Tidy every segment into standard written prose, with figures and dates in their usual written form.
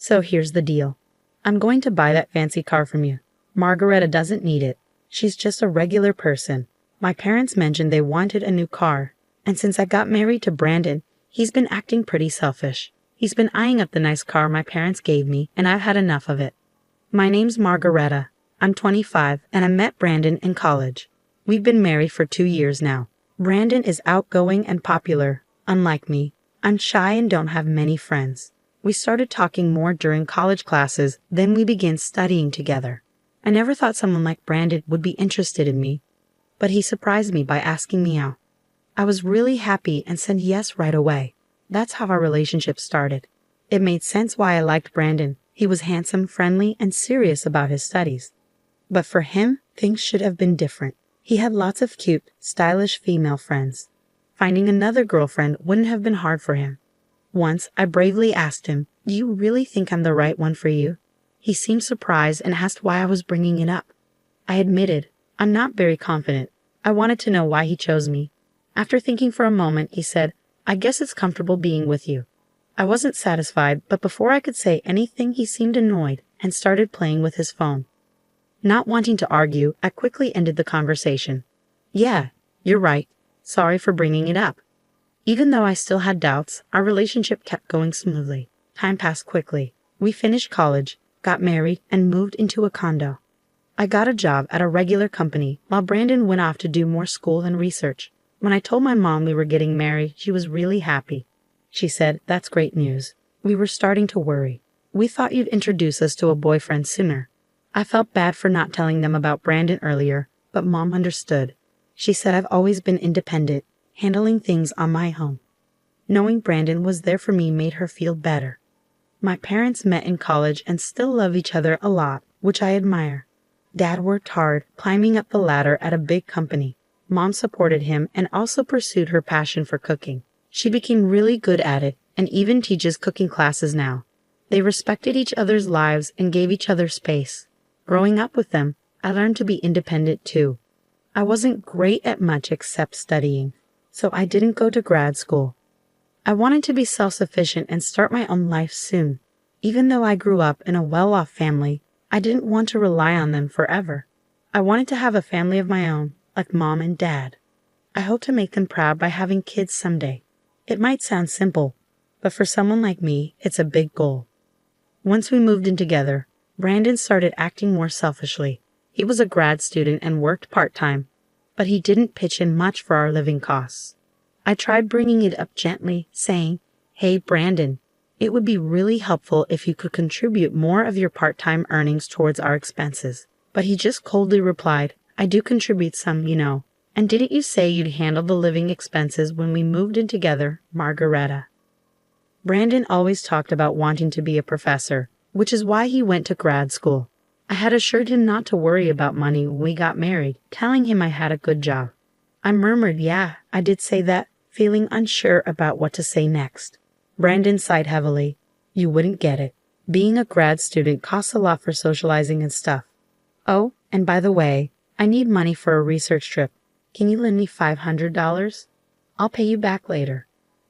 So here's the deal. I'm going to buy that fancy car from you. Margareta doesn't need it. She's just a regular person. My parents mentioned they wanted a new car, and since I got married to Brandon, he's been acting pretty selfish. He's been eyeing up the nice car my parents gave me, and I've had enough of it. My name's Margareta. I'm 25, and I met Brandon in college. We've been married for 2 years now. Brandon is outgoing and popular. Unlike me, I'm shy and don't have many friends. We started talking more during college classes, then we began studying together. I never thought someone like Brandon would be interested in me, but he surprised me by asking me out. I was really happy and said yes right away. That's how our relationship started. It made sense why I liked Brandon. He was handsome, friendly, and serious about his studies. But for him, things should have been different. He had lots of cute, stylish female friends. Finding another girlfriend wouldn't have been hard for him. Once, I bravely asked him, "Do you really think I'm the right one for you?" He seemed surprised and asked why I was bringing it up. I admitted, I'm not very confident. I wanted to know why he chose me. After thinking for a moment, he said, "I guess it's comfortable being with you." I wasn't satisfied, but before I could say anything, he seemed annoyed and started playing with his phone. Not wanting to argue, I quickly ended the conversation. "Yeah, you're right. Sorry for bringing it up." Even though I still had doubts, our relationship kept going smoothly. Time passed quickly. We finished college, got married, and moved into a condo. I got a job at a regular company while Brandon went off to do more school and research. When I told my mom we were getting married, she was really happy. She said, "That's great news." We were starting to worry. "We thought you'd introduce us to a boyfriend sooner." I felt bad for not telling them about Brandon earlier, but Mom understood. She said I've always been independent, handling things on my own. Knowing Brandon was there for me made her feel better. My parents met in college and still love each other a lot, which I admire. Dad worked hard, climbing up the ladder at a big company. Mom supported him and also pursued her passion for cooking. She became really good at it and even teaches cooking classes now. They respected each other's lives and gave each other space. Growing up with them, I learned to be independent too. I wasn't great at much except studying, so I didn't go to grad school. I wanted to be self-sufficient and start my own life soon. Even though I grew up in a well-off family, I didn't want to rely on them forever. I wanted to have a family of my own, like Mom and Dad. I hope to make them proud by having kids someday. It might sound simple, but for someone like me, it's a big goal. Once we moved in together, Brandon started acting more selfishly. He was a grad student and worked part-time, but he didn't pitch in much for our living costs. I tried bringing it up gently, saying, "Hey, Brandon, it would be really helpful if you could contribute more of your part-time earnings towards our expenses." But he just coldly replied, "I do contribute some, you know. And didn't you say you'd handle the living expenses when we moved in together, Margareta?" Brandon always talked about wanting to be a professor, which is why he went to grad school. I had assured him not to worry about money when we got married, telling him I had a good job. I murmured, "Yeah, I did say that," feeling unsure about what to say next. Brandon sighed heavily. "You wouldn't get it. Being a grad student costs a lot for socializing and stuff. Oh, and by the way, I need money for a research trip. Can you lend me $500? I'll pay you back later."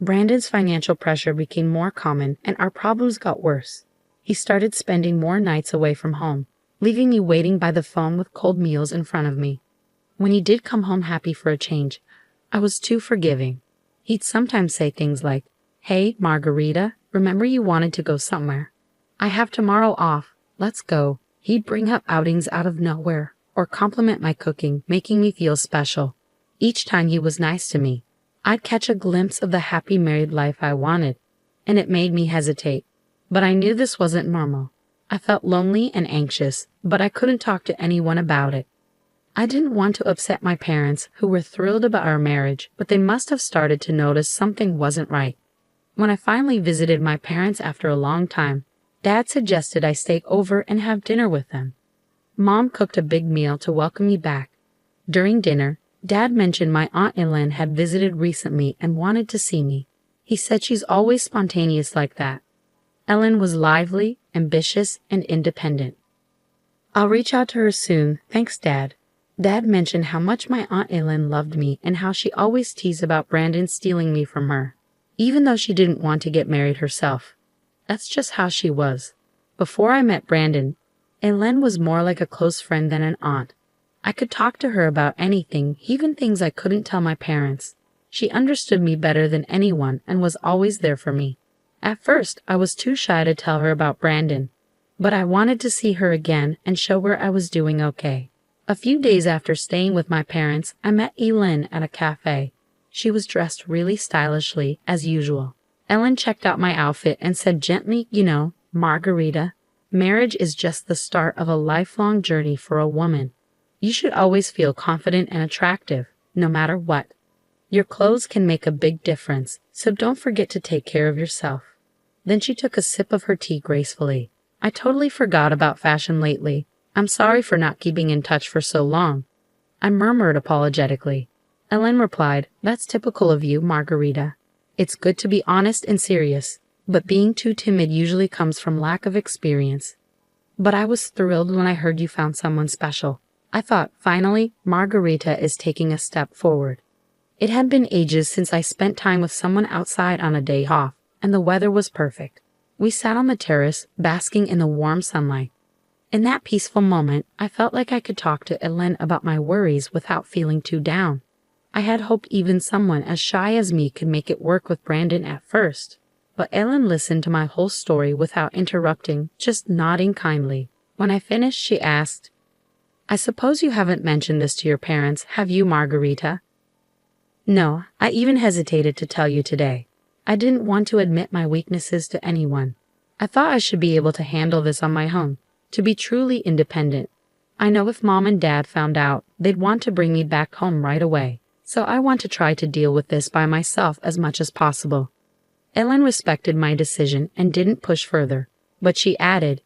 Brandon's financial pressure became more common and our problems got worse. He started spending more nights away from home, leaving me waiting by the phone with cold meals in front of me. When he did come home happy for a change, I was too forgiving. He'd sometimes say things like, "Hey, Margareta, remember you wanted to go somewhere? I have tomorrow off. Let's go." He'd bring up outings out of nowhere or compliment my cooking, making me feel special. Each time he was nice to me, I'd catch a glimpse of the happy married life I wanted, and it made me hesitate. But I knew this wasn't normal. I felt lonely and anxious, but I couldn't talk to anyone about it. I didn't want to upset my parents, who were thrilled about our marriage, but they must have started to notice something wasn't right. When I finally visited my parents after a long time, Dad suggested I stay over and have dinner with them. Mom cooked a big meal to welcome me back. During dinner, Dad mentioned my Aunt Ellen had visited recently and wanted to see me. He said she's always spontaneous like that. Ellen was lively, ambitious, and independent. "I'll reach out to her soon, thanks, Dad." Dad mentioned how much my Aunt Ellen loved me and how she always teased about Brandon stealing me from her, even though she didn't want to get married herself. That's just how she was. Before I met Brandon, Ellen was more like a close friend than an aunt. I could talk to her about anything, even things I couldn't tell my parents. She understood me better than anyone and was always there for me. At first, I was too shy to tell her about Brandon, but I wanted to see her again and show her I was doing okay. A few days after staying with my parents, I met Ellen at a cafe. She was dressed really stylishly, as usual. Ellen checked out my outfit and said gently, Margarita, marriage is just the start of a lifelong journey for a woman. You should always feel confident and attractive, no matter what. Your clothes can make a big difference, so don't forget to take care of yourself. Then she took a sip of her tea gracefully. I totally forgot about fashion lately. I'm sorry for not keeping in touch for so long. I murmured apologetically. Ellen replied, That's typical of you, Margarita. It's good to be honest and serious, but being too timid usually comes from lack of experience. But I was thrilled when I heard you found someone special. I thought, finally, Margarita is taking a step forward. It had been ages since I spent time with someone outside on a day off, and the weather was perfect. We sat on the terrace, basking in the warm sunlight. In that peaceful moment, I felt like I could talk to Ellen about my worries without feeling too down. I had hoped even someone as shy as me could make it work with Brandon at first. But Ellen listened to my whole story without interrupting, just nodding kindly. When I finished, she asked, I suppose you haven't mentioned this to your parents, have you, Margarita? No, I even hesitated to tell you today. I didn't want to admit my weaknesses to anyone. I thought I should be able to handle this on my own, to be truly independent. I know if Mom and Dad found out, they'd want to bring me back home right away. So I want to try to deal with this by myself as much as possible. Ellen respected my decision and didn't push further, but she added,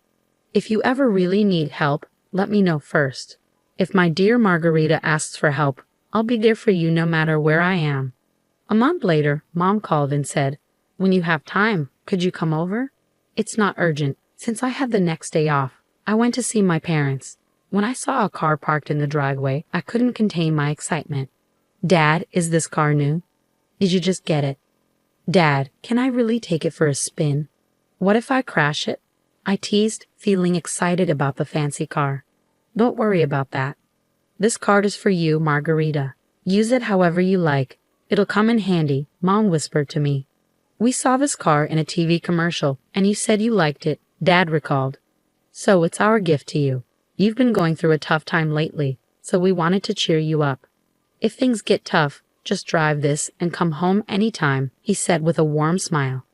If you ever really need help, let me know first. If my dear Margarita asks for help, I'll be there for you no matter where I am. A month later, Mom called and said, When you have time, could you come over? It's not urgent. Since I had the next day off, I went to see my parents. When I saw a car parked in the driveway, I couldn't contain my excitement. Dad, is this car new? Did you just get it? Dad, can I really take it for a spin? What if I crash it? I teased, feeling excited about the fancy car. Don't worry about that. This card is for you, Margarita. Use it however you like. It'll come in handy, Mom whispered to me. We saw this car in a TV commercial, and you said you liked it, Dad recalled. So it's our gift to you. You've been going through a tough time lately, so we wanted to cheer you up. If things get tough, just drive this and come home anytime, he said with a warm smile.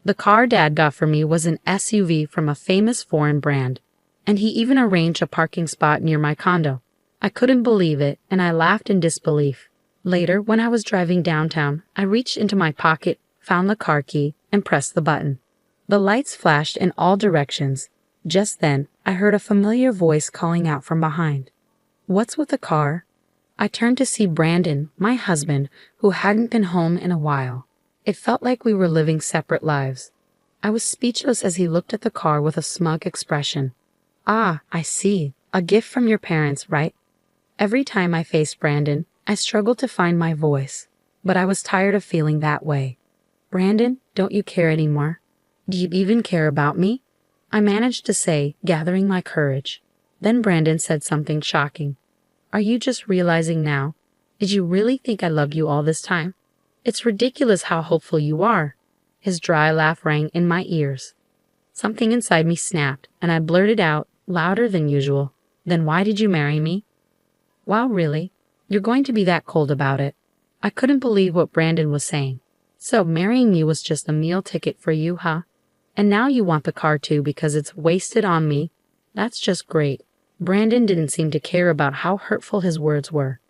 The car Dad got for me was an SUV from a famous foreign brand, and he even arranged a parking spot near my condo. I couldn't believe it, and I laughed in disbelief. Later, when I was driving downtown, I reached into my pocket, found the car key, and pressed the button. The lights flashed in all directions. Just then, I heard a familiar voice calling out from behind. What's with the car? I turned to see Brandon, my husband, who hadn't been home in a while. It felt like we were living separate lives. I was speechless as he looked at the car with a smug expression. Ah, I see. A gift from your parents, right? Every time I faced Brandon, I struggled to find my voice, but I was tired of feeling that way. Brandon, don't you care anymore? Do you even care about me? I managed to say, gathering my courage. Then Brandon said something shocking. Are you just realizing now? Did you really think I loved you all this time? It's ridiculous how hopeful you are. His dry laugh rang in my ears. Something inside me snapped, and I blurted out, louder than usual. Then why did you marry me? Wow, really? You're going to be that cold about it. I couldn't believe what Brandon was saying. So marrying me was just a meal ticket for you, huh? And now you want the car too because it's wasted on me? That's just great. Brandon didn't seem to care about how hurtful his words were.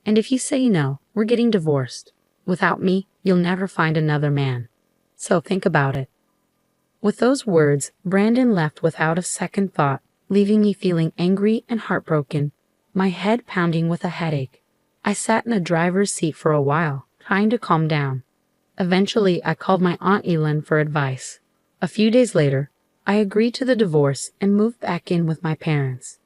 And if you say no, we're getting divorced. Without me, you'll never find another man. So think about it. With those words, Brandon left without a second thought, leaving me feeling angry and heartbroken, my head pounding with a headache. I sat in the driver's seat for a while, trying to calm down. Eventually, I called my Aunt Ellen for advice. A few days later, I agreed to the divorce and moved back in with my parents.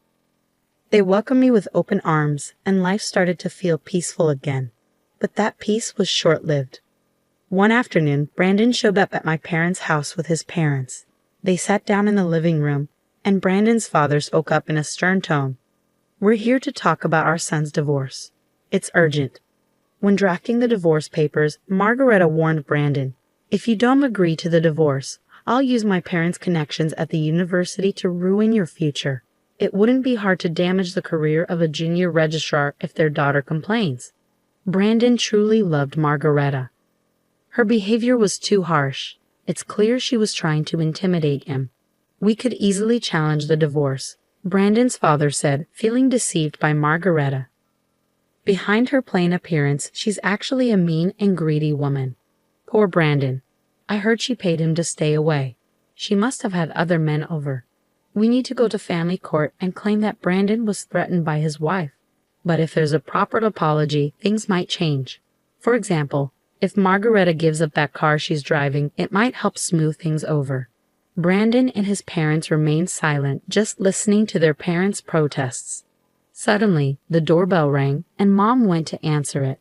They welcomed me with open arms, and life started to feel peaceful again. But that peace was short-lived. One afternoon, Brandon showed up at my parents' house with his parents. They sat down in the living room, and Brandon's father spoke up in a stern tone. "We're here to talk about our son's divorce. It's urgent." When drafting the divorce papers, Margareta warned Brandon, "If you don't agree to the divorce, I'll use my parents' connections at the university to ruin your future. It wouldn't be hard to damage the career of a junior registrar if their daughter complains." Brandon truly loved Margareta. Her behavior was too harsh. It's clear she was trying to intimidate him. "We could easily challenge the divorce," Brandon's father said, feeling deceived by Margareta. Behind her plain appearance, she's actually a mean and greedy woman. Poor Brandon. I heard she paid him to stay away. She must have had other men over. We need to go to family court and claim that Brandon was threatened by his wife. But if there's a proper apology, things might change. For example, if Margareta gives up that car she's driving, it might help smooth things over. Brandon and his parents remained silent, just listening to their parents' protests. Suddenly, the doorbell rang, and Mom went to answer it.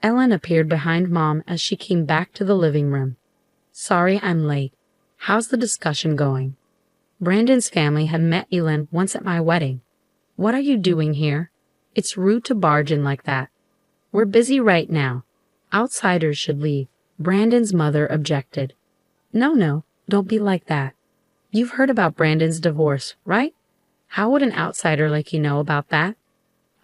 Ellen appeared behind Mom as she came back to the living room. "Sorry I'm late. How's the discussion going?" "Brandon's family had met Ellen once at my wedding." "What are you doing here? It's rude to barge in like that." "We're busy right now. Outsiders should leave," Brandon's mother objected. No, don't be like that. You've heard about Brandon's divorce, right? How would an outsider like you know about that?"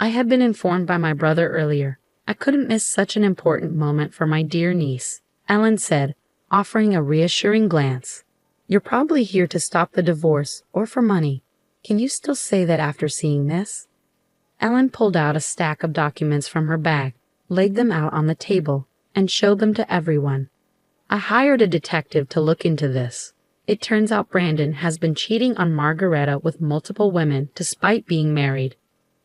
"I had been informed by my brother earlier. I couldn't miss such an important moment for my dear niece," Ellen said, offering a reassuring glance. "You're probably here to stop the divorce or for money. Can you still say that after seeing this?" Ellen pulled out a stack of documents from her bag, laid them out on the table, and showed them to everyone. "I hired a detective to look into this. It turns out Brandon has been cheating on Margareta with multiple women despite being married.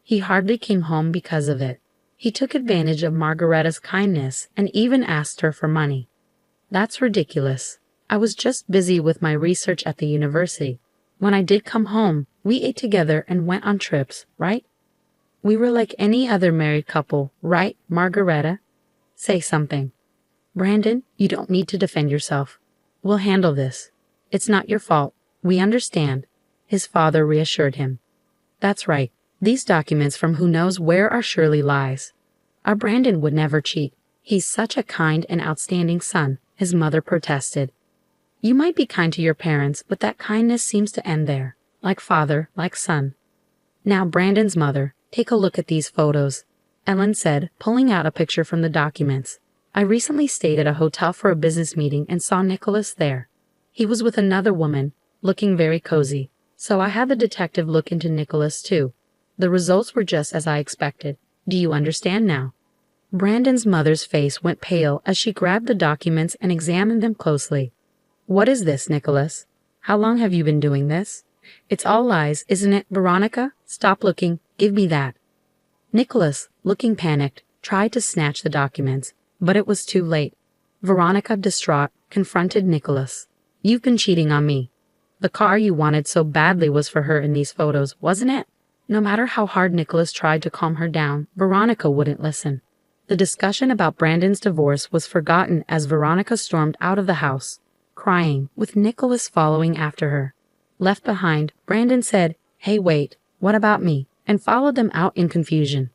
He hardly came home because of it. He took advantage of Margareta's kindness and even asked her for money." "That's ridiculous. I was just busy with my research at the university. When I did come home, we ate together and went on trips, right? We were like any other married couple, right, Margareta? Say something." "Brandon, you don't need to defend yourself. We'll handle this. It's not your fault. We understand," his father reassured him. "That's right. These documents from who knows where are surely lies. Our Brandon would never cheat. He's such a kind and outstanding son," his mother protested. "You might be kind to your parents, but that kindness seems to end there. Like father, like son." "Now, Brandon's mother, take a look at these photos," Ellen said, pulling out a picture from the documents. "I recently stayed at a hotel for a business meeting and saw Nicholas there. He was with another woman, looking very cozy, so I had the detective look into Nicholas too. The results were just as I expected. Do you understand now?" Brandon's mother's face went pale as she grabbed the documents and examined them closely. "What is this, Nicholas? How long have you been doing this? It's all lies, isn't it, Veronica? Stop looking. Give me that." Nicholas, looking panicked, tried to snatch the documents, but it was too late. Veronica, distraught, confronted Nicholas. "You've been cheating on me. The car you wanted so badly was for her in these photos, wasn't it?" No matter how hard Nicholas tried to calm her down, Veronica wouldn't listen. The discussion about Brandon's divorce was forgotten as Veronica stormed out of the house, crying, with Nicholas following after her. Left behind, Brandon said, "Hey, wait, what about me?" and followed them out in confusion.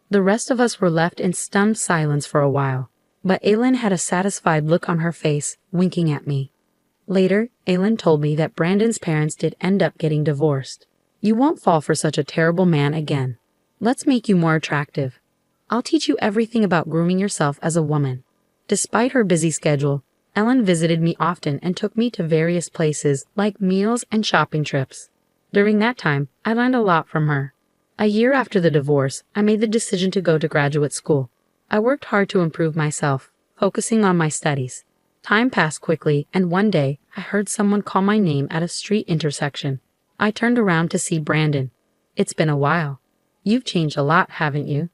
The rest of us were left in stunned silence for a while, but Aylin had a satisfied look on her face, winking at me. Later, Aylin told me that Brandon's parents did end up getting divorced. "You won't fall for such a terrible man again. Let's make you more attractive. I'll teach you everything about grooming yourself as a woman." Despite her busy schedule, Ellen visited me often and took me to various places like meals and shopping trips. During that time, I learned a lot from her. A year after the divorce, I made the decision to go to graduate school. I worked hard to improve myself, focusing on my studies. Time passed quickly, and one day, I heard someone call my name at a street intersection. I turned around to see Brandon. "It's been a while. You've changed a lot, haven't you?"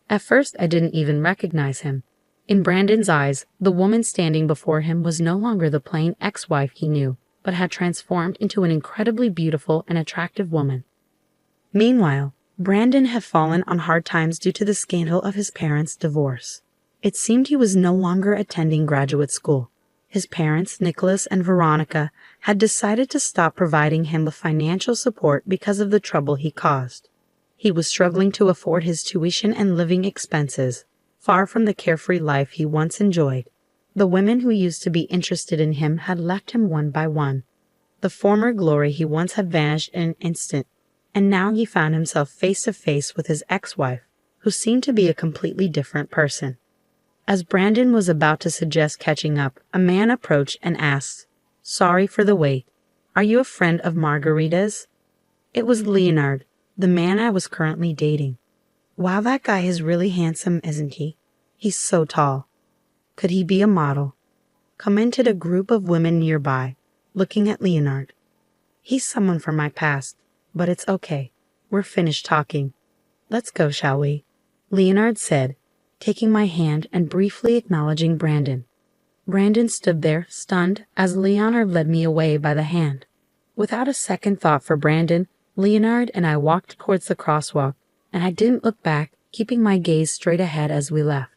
At first, I didn't even recognize him. In Brandon's eyes, the woman standing before him was no longer the plain ex-wife he knew, but had transformed into an incredibly beautiful and attractive woman. Meanwhile, Brandon had fallen on hard times due to the scandal of his parents' divorce. It seemed he was no longer attending graduate school. His parents, Nicholas and Veronica, had decided to stop providing him with financial support because of the trouble he caused. He was struggling to afford his tuition and living expenses, far from the carefree life he once enjoyed. The women who used to be interested in him had left him one by one. The former glory he once had vanished in an instant, and now he found himself face to face with his ex-wife, who seemed to be a completely different person. As Brandon was about to suggest catching up, a man approached and asked, "Sorry for the wait. Are you a friend of Margarita's?" It was Leonard, the man I was currently dating. Wow, that guy is really handsome, isn't he? He's so tall. Could he be a model? Commented a group of women nearby, looking at Leonard. He's someone from my past, but it's okay. We're finished talking. Let's go, shall we? Leonard said, taking my hand and briefly acknowledging Brandon. Brandon stood there, stunned, as Leonard led me away by the hand. Without a second thought for Brandon, Leonard and I walked towards the crosswalk, and I didn't look back, keeping my gaze straight ahead as we left.